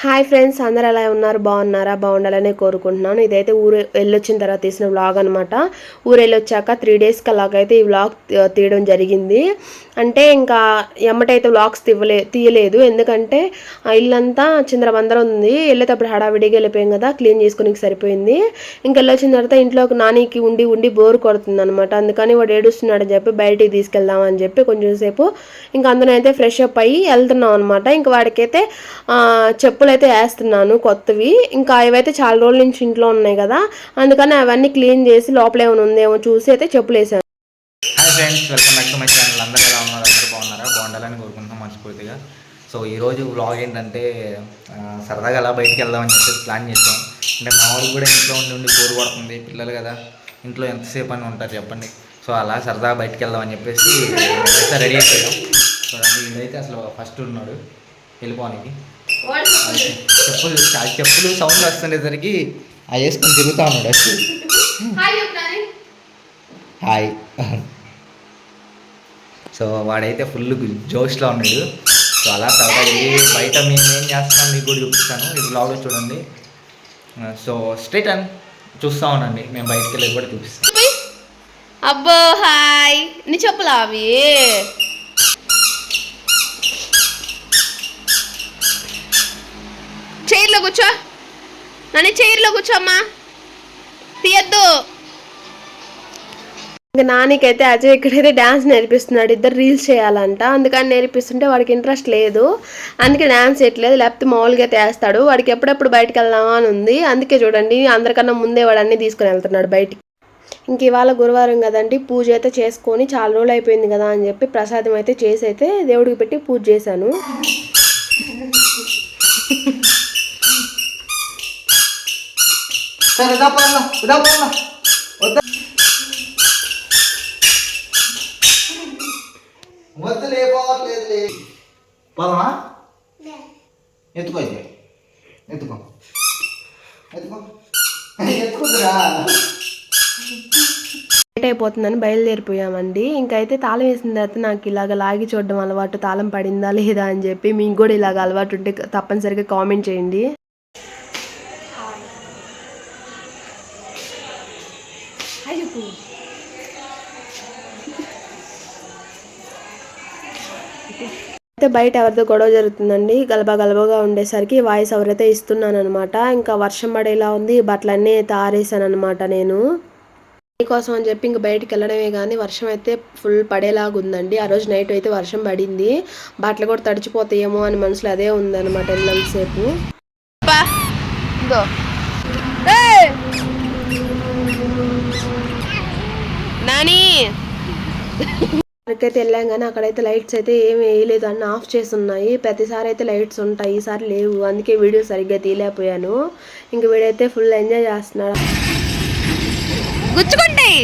Hi friends, అందరు ఎలా ఉన్నారు? బాగున్నారా? బాగుండాలనే కోరుకుంటున్నాను. ఇదైతే ఊరు వెళ్ళొచ్చిన తర్వాత తీసిన వ్లాగ్ అనమాట. ఊరు వెళ్ళొచ్చాక 3 డేస్కి అలాగైతే ఈ వ్లాగ్ తీయడం జరిగింది. అంటే ఇంకా ఎమ్మటైతే వ్లాగ్స్ తీయలేదు, ఎందుకంటే ఇల్లంతా చిందరబందరం ఉంది. వెళ్ళేటప్పుడు హడావిడిగా వెళ్ళిపోయాం కదా, క్లీన్ చేసుకుని సరిపోయింది. ఇంకా వెళ్ళొచ్చిన తర్వాత ఇంట్లోకి నానికి ఉండి ఉండి బోర్ కొడుతుంది అనమాట. అందుకని వాడు ఏడుస్తున్నాడని చెప్పి బయటికి తీసుకెళ్దామని చెప్పి కొంచెం సేపు ఇంకా అందులో అయితే ఫ్రెష్ అప్ అయ్యి వెళ్తున్నాం అనమాట. ఇంకా వాడికైతే చెప్పులు అయితే వేస్తున్నాను కొత్తవి. ఇంకా అవైతే చాలా రోజుల నుంచి ఇంట్లో ఉన్నాయి కదా, అందుకని అవన్నీ క్లీన్ చేసి లోపల ఏమైనా ఉందేమో చూసి అయితే చెప్పులు వేసాను. Hi friends, welcome back to my channel. అందరూ ఎలా ఉన్నారు? అందరూ బాగున్నారా? బాగుండాలని కోరుకుంటున్నాం మనస్ఫూర్తిగా. సో ఈరోజు వ్లాగ్ ఏంటంటే సరదాగా అలా బయటికి వెళ్దామని చెప్పేసి ప్లాన్ చేసాం. అంటే మా వాడికి కూడా ఇంట్లో ఉండి బోర్ కొడుతుంది, పిల్లలు కదా, ఇంట్లో ఎంతసేపు అని ఉంటారు చెప్పండి. సో అలా సరదాగా బయటికి వెళ్దామని చెప్పేసి రెడీ అయిపోయాం. చూడండి, ఇదైతే అసలు ఫస్ట్ ఉన్నాడు వెళ్ళిపోవడానికి. చెప్పులు సౌండ్ వస్తుండేసరికి అది వేసుకొని తిరుగుతూ ఉన్నాడు. హాయ్. సో వాడైతే ఫుల్ జోష్లో ఉన్నాడు. సో అలా తర్వాత బయట మేము ఏం చేస్తున్నాం మీకు కూడా చూపిస్తాను, ఈ బ్లాగ్లో చూడండి. సో స్ట్రైట్ అండ్ చూస్తూ ఉండండి, మేము బయటకు వెళ్ళేది కూడా చూపిస్తాం. అబ్బో హాయ్, నీ చెప్పులా అవి? చైర్లో కూర్చో నన్ను, చైర్లో కూర్చోమ్మా, తీయద్దు. ఇంకా నానికైతే అజయ్ ఇక్కడైతే డ్యాన్స్ నేర్పిస్తున్నాడు. ఇద్దరు రీల్స్ చేయాలంట, అందుకని నేర్పిస్తుంటే వాడికి ఇంట్రెస్ట్ లేదు, అందుకే డ్యాన్స్ చేయట్లేదు. లేకపోతే మామూలుగా అయితే వేస్తాడు. వాడికి ఎప్పుడెప్పుడు బయటకు వెళ్దామా అని ఉంది. అందుకే చూడండి, అందరికన్నా ముందే వాడు అన్నీ తీసుకుని వెళ్తున్నాడు బయటికి. ఇంక ఇవాళ గురువారం కదండి, పూజ అయితే చేసుకొని చాలా రోజులు అయిపోయింది కదా అని చెప్పి ప్రసాదం అయితే చేసి అయితే దేవుడికి పెట్టి పూజ చేశాను. ఎత్తుకో ఎత్తుకో ఎత్తుకో లేట్ అయిపోతుందని బయలుదేరిపోయామండి. ఇంకైతే తాళం వేసిన తర్వాత నాకు ఇలాగ లాగి చూడడం అలవాటు, తాళం పడిందా లేదా అని చెప్పి. మీకు కూడా ఇలాగ అలవాటు ఉంటే తప్పనిసరిగా కామెంట్ చేయండి. అయితే బయట ఎవరితో గొడవ జరుగుతుందండి, గలబగా ఉండేసరికి వాయిస్ ఎవరైతే ఇస్తున్నాను అనమాట. ఇంకా వర్షం పడేలా ఉంది, బట్టలన్నీ అయితే ఆరేసాను అనమాట నేను మీకోసం అని చెప్పి. ఇంక బయటికి వెళ్ళడమే కానీ వర్షం అయితే ఫుల్ పడేలాగా ఉందండి. ఆ రోజు నైట్ అయితే వర్షం పడింది, బట్టలు కూడా తడిచిపోతాయేమో అని మనసులో అదే ఉందన్నమాట వెళ్ళసేపు. నాని అక్కడికైతే వెళ్ళాం కానీ అక్కడైతే లైట్స్ అయితే ఏమి వేయలేదు, అన్నీ ఆఫ్ చేసి ఉన్నాయి. ప్రతిసారి అయితే లైట్స్ ఉంటాయి, ఈసారి లేవు, అందుకే వీడియో సరిగ్గా తీయలేకపోయాను. ఇంక వీడైతే ఫుల్ ఎంజాయ్ చేస్తున్నాడు. గుచ్చుకుంటాయి.